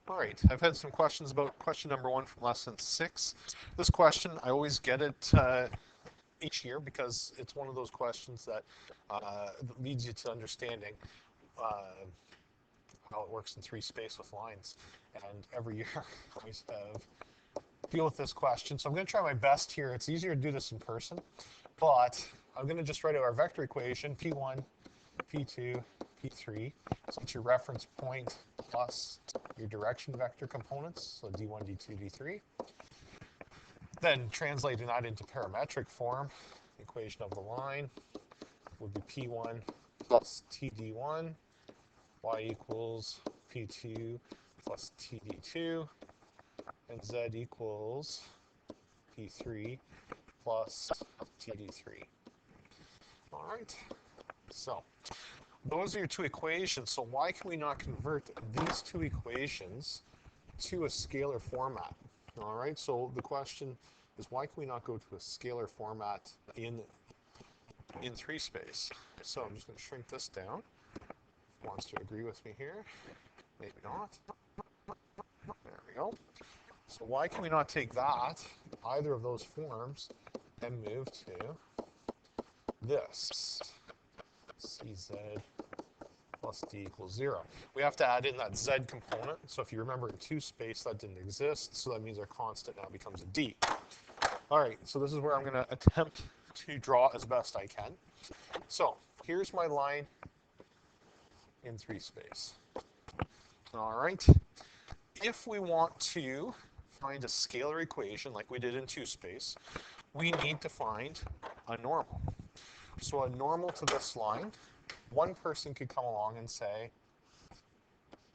All right, I've had some questions about question number 1 from lesson 6. This question, I always get it each year because it's one of those questions that leads you to understanding uh, how it works in 3 space with lines. And every year I always deal with this question. So I'm going to try my best here. It's easier to do this in person, but I'm going to just write out our vector equation, P1, P2, P3. So it's your reference point plus your direction vector components, so D1, D2, D3. Then translating that into parametric form, the equation of the line would be P1 plus TD1, y equals P2 plus TD2, and Z equals P3 plus TD3. All right, so those are your 2 equations. So why can we not convert these 2 equations to a scalar format? All right, so the question is, why can we not go to a scalar format in 3 space? So I'm just going to shrink this down. Wants to agree with me here? Maybe not. There we go. So why can we not take that, either of those forms, and move to this? CZ plus D equals 0. We have to add in that Z component. So if you remember in 2 space, that didn't exist. So that means our constant now becomes a D. All right, so this is where I'm going to attempt to draw as best I can. So here's my line in 3 space. All right. If we want to find a scalar equation like we did in 2 space, we need to find a normal. So a normal to this line, one person could come along and say,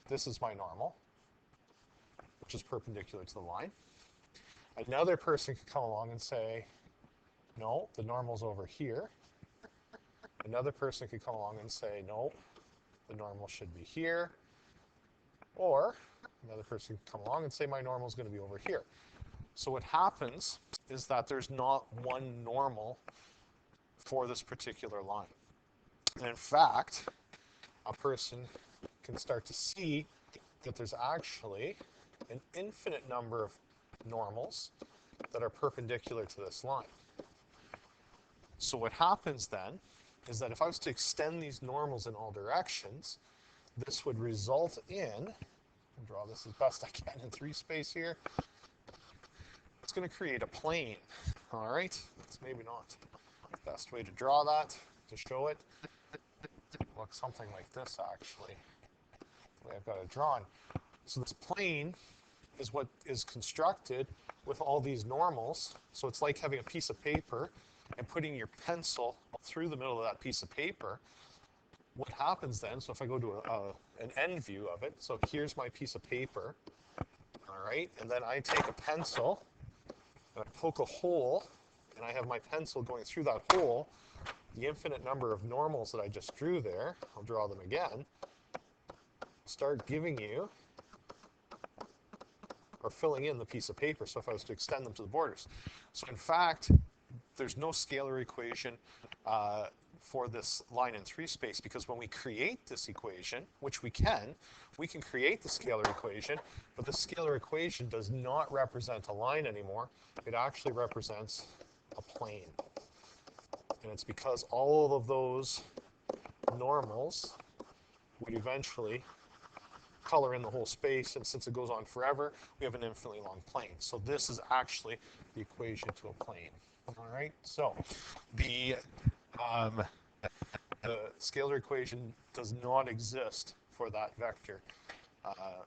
this is my normal, which is perpendicular to the line. Another person could come along and say, no, the normal's over here. Another person could come along and say, no, the normal should be here. Or another person could come along and say, my normal is going to be over here. So what happens is that there's not one normal for this particular line. And in fact, a person can start to see that there's actually an infinite number of normals that are perpendicular to this line. So what happens then is that if I was to extend these normals in all directions, this would result in, I'll draw this as best I can in 3 space here, it's going to create a plane. All right, it's maybe not the best way to draw that, to show it. It looks something like this, actually, the way I've got it drawn. So this plane is what is constructed with all these normals. So it's like having a piece of paper and putting your pencil through the middle of that piece of paper. What happens then, so if I go to an end view of it, so here's my piece of paper, all right, and then I take a pencil and I poke a hole, and I have my pencil going through that hole. The infinite number of normals that I just drew there, I'll draw them again, start giving you, or filling in the piece of paper, so if I was to extend them to the borders. So in fact, there's no scalar equation for this line in 3 space, because when we create this equation, which we can create the scalar equation, but the scalar equation does not represent a line anymore. It actually represents a plane. And it's because all of those normals would eventually color in the whole space, and since it goes on forever, we have an infinitely long plane. So this is actually the equation to a plane. All right, so the scalar equation does not exist for that vector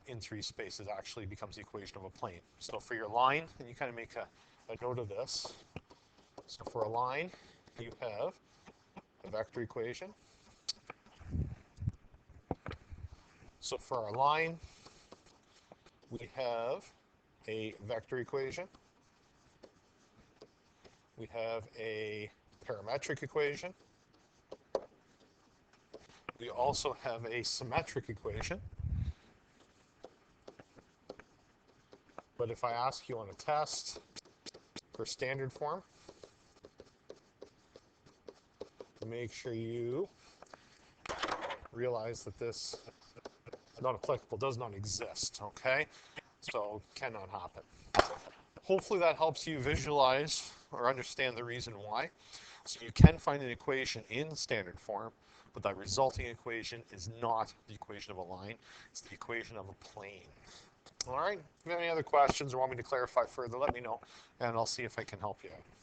in 3 space. It actually becomes the equation of a plane. So for your line, and you kind of make a note of this. So for a line, you have a vector equation. So for our line, we have a vector equation. We have a parametric equation. We also have a symmetric equation. But if I ask you on a test for standard form, make sure you realize that this not applicable, does not exist, okay? So cannot happen. Hopefully that helps you visualize or understand the reason why. So you can find an equation in standard form, but that resulting equation is not the equation of a line, it's the equation of a plane. All right, if you have any other questions or want me to clarify further, let me know, and I'll see if I can help you out.